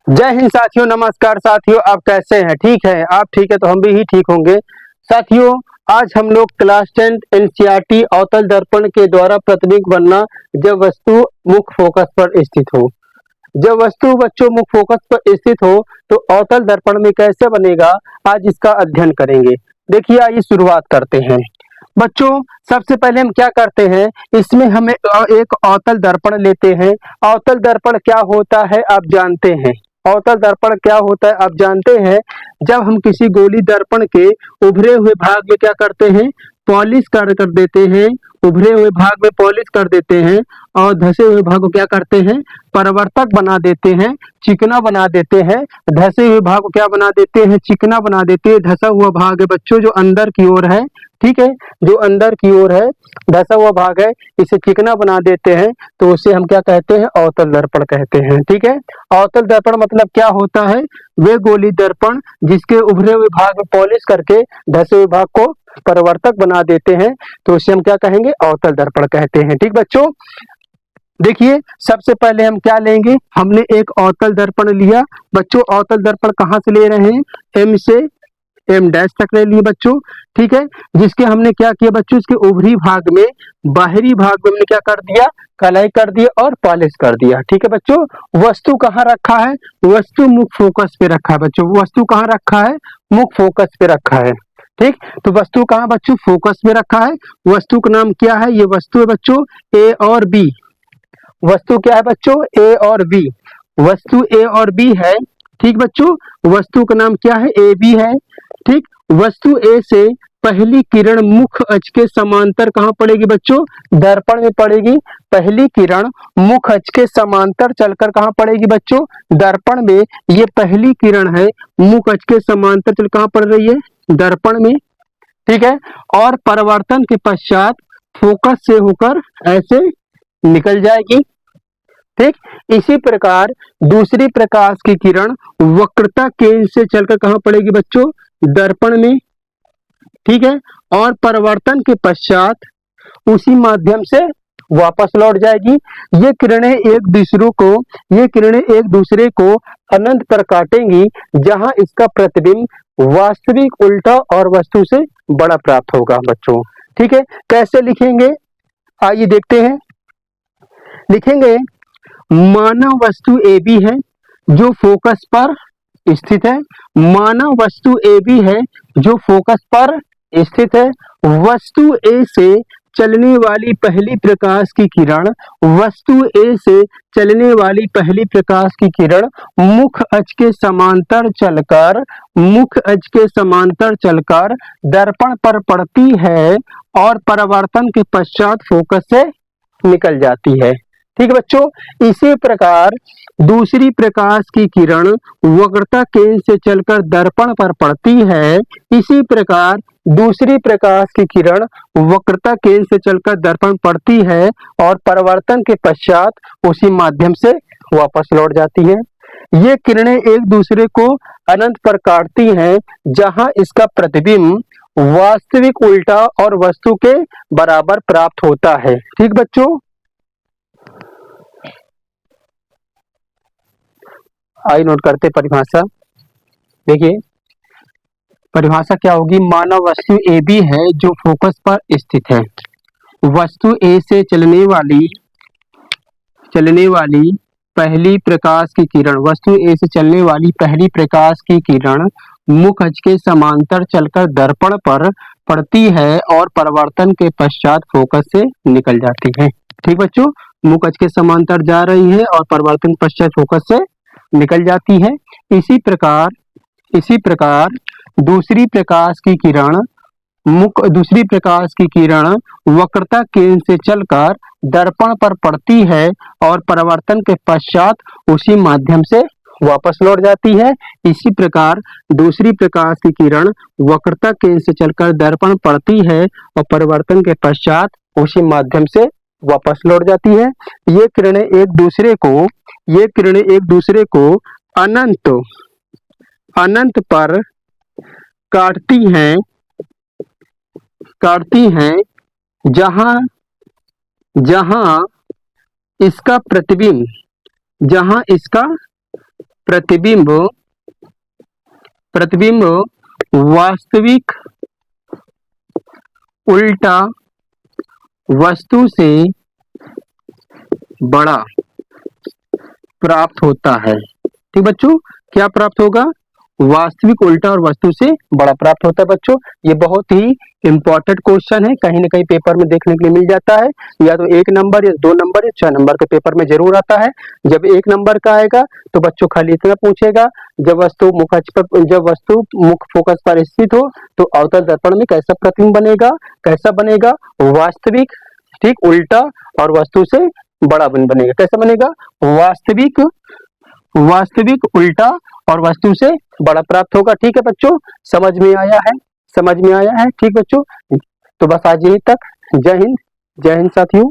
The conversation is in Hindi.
जय हिंद साथियों, नमस्कार साथियों। आप कैसे हैं? ठीक है? आप ठीक है तो हम भी ठीक होंगे। साथियों, आज हम लोग क्लास 10 एनसीईआरटी अवतल दर्पण के द्वारा प्रतिबिंब बनना जब वस्तु मुख्य फोकस पर स्थित हो। जब वस्तु बच्चों मुख्य फोकस पर स्थित हो तो अवतल दर्पण में कैसे बनेगा, आज इसका अध्ययन करेंगे। देखिए, आइए शुरुआत करते हैं। बच्चों, सबसे पहले हम क्या करते हैं, इसमें हमें एक अवतल दर्पण लेते हैं। अवतल दर्पण क्या होता है आप जानते हैं? अवतल दर्पण क्या होता है आप जानते हैं? जब हम किसी गोली दर्पण के उभरे हुए भाग में क्या करते हैं, पॉलिश कर देते हैं। उभरे हुए भाग में पॉलिश कर देते हैं और धसे हुए भाग को क्या करते हैं, परावर्तक बना देते हैं, चिकना बना देते हैं। धसे हुए भाग को क्या बना देते हैं, चिकना बना देते हैं। धसा हुआ भाग है बच्चों जो अंदर की ओर है, ठीक है, जो अंदर की ओर है, धसा हुआ भाग है, इसे चिकना बना देते हैं तो उसे हम क्या कहते हैं, अवतल दर्पण कहते हैं। ठीक है, अवतल दर्पण मतलब क्या होता है, वे गोली दर्पण जिसके उभरे हुए भाग में पॉलिश करके धसे हुए भाग को परिवर्तक बना देते हैं तो उसे हम क्या कहेंगे, अवतल दर्पण कहते हैं। ठीक बच्चों, देखिए सबसे पहले हम क्या लेंगे, हमने एक अवतल दर्पण लिया। बच्चों, अवतल दर्पण कहाँ से ले रहे हैं, एम से एम डैश तक ले लिए बच्चों। ठीक है, जिसके हमने क्या किया बच्चों, इसके ऊपरी भाग में, बाहरी भाग में हमने क्या कर दिया, कलाई कर दिया और पॉलिश कर दिया। ठीक है बच्चों, वस्तु कहाँ रखा है, वस्तु मुख्य फोकस पे रखा है बच्चों। वस्तु कहाँ रखा है, मुख्य फोकस पे रखा है। ठीक, तो वस्तु कहाँ बच्चों, फोकस में रखा है। वस्तु का नाम क्या है, ये वस्तु है बच्चों ए और बी। वस्तु क्या है बच्चों, ए और बी। वस्तु ए और बी है। ठीक बच्चों, वस्तु का नाम क्या है, ए बी है। ठीक, वस्तु ए से पहली किरण मुख्य अक्ष के समांतर कहाँ पड़ेगी बच्चों, दर्पण में पड़ेगी। पहली किरण मुख्य अक्ष के समांतर चलकर कहाँ पड़ेगी बच्चों, दर्पण में। ये पहली किरण है, मुख्य अक्ष के समांतर चल कहाँ पड़ रही है, दर्पण में। ठीक है, और परावर्तन के पश्चात फोकस से होकर ऐसे निकल जाएगी। ठीक, इसी प्रकार दूसरी प्रकाश की किरण वक्रता केंद्र से चलकर कहाँ पड़ेगी बच्चों, दर्पण में। ठीक है, और परावर्तन के पश्चात उसी माध्यम से वापस लौट जाएगी। ये किरणें एक दूसरे को अनंत पर काटेंगी, जहां इसका प्रतिबिंब वास्तविक उल्टा और वस्तु से बड़ा प्राप्त होगा बच्चों। ठीक है, कैसे लिखेंगे, आइए देखते हैं। लिखेंगे, मानव वस्तु ए बी है जो फोकस पर स्थित है। मानव वस्तु ए बी है जो फोकस पर स्थित है। वस्तु ए से चलने वाली पहली प्रकाश की किरण, वस्तु ए से चलने वाली पहली प्रकाश की किरण मुख्य अक्ष के समांतर चलकर, मुख्य अक्ष के समांतर चलकर दर्पण पर पड़ती है और परावर्तन के पश्चात फोकस से निकल जाती है। ठीक है बच्चों, इसी प्रकार दूसरी प्रकाश की किरण वक्रता केंद्र से चलकर दर्पण पर पड़ती है। इसी प्रकार दूसरी प्रकाश की किरण वक्रता केंद्र से चलकर दर्पण पड़ती है और परावर्तन के पश्चात उसी माध्यम से वापस लौट जाती है। ये किरणें एक दूसरे को अनंत पर काटती हैं, जहां इसका प्रतिबिंब वास्तविक उल्टा और वस्तु के बराबर प्राप्त होता है। ठीक बच्चों, आई नोट करते परिभाषा। देखिए परिभाषा क्या होगी, मानव वस्तु ए बी है जो फोकस पर स्थित है। वस्तु ए से चलने वाली पहली प्रकाश की किरण, वस्तु ए से चलने वाली पहली प्रकाश की किरण मुख्य अक्ष के समांतर चलकर दर्पण पर पड़ती है और परावर्तन के पश्चात फोकस से निकल जाती है। ठीक बच्चों, मुख्य अक्ष के समांतर जा रही है और परावर्तन के पश्चात फोकस से निकल जाती है। इसी प्रकार दूसरी प्रकाश की किरण वक्रता केंद्र से चलकर दर्पण पर पड़ती है और परावर्तन के पश्चात उसी माध्यम से वापस लौट जाती है। इसी प्रकार दूसरी प्रकाश की किरण वक्रता केंद्र से चलकर दर्पण पड़ती है और परावर्तन के पश्चात उसी माध्यम से वापस लौट जाती है। ये किरणें एक दूसरे को अनंत पर काटती हैं, जहां इसका प्रतिबिंब प्रतिबिंब वास्तविक उल्टा वस्तु से बड़ा प्राप्त होता है। ठीक बच्चों, क्या प्राप्त होगा? वास्तविक उल्टा और वस्तु से बड़ा प्राप्त होता है। बच्चों, ये बहुत ही इंपॉर्टेंट क्वेश्चन है, कहीं ना कहीं पेपर में देखने के लिए मिल जाता है, या तो 1 नंबर या 2 नंबर या 6 नंबर के पेपर में जरूर आता है। जब 1 नंबर का आएगा तो बच्चों खाली इतना पूछेगा, जब वस्तु मुख फोकस पर स्थित हो तो अवतल दर्पण में कैसा प्रतिबिंब बनेगा? कैसा बनेगा? वास्तविक, ठीक, उल्टा और वस्तु से बड़ा बनेगा। कैसा बनेगा? वास्तविक उल्टा और वस्तु से बड़ा प्राप्त होगा। ठीक है बच्चों, समझ में आया है? समझ में आया है? ठीक बच्चों, तो बस आज यहीं तक। जय हिंद साथियों।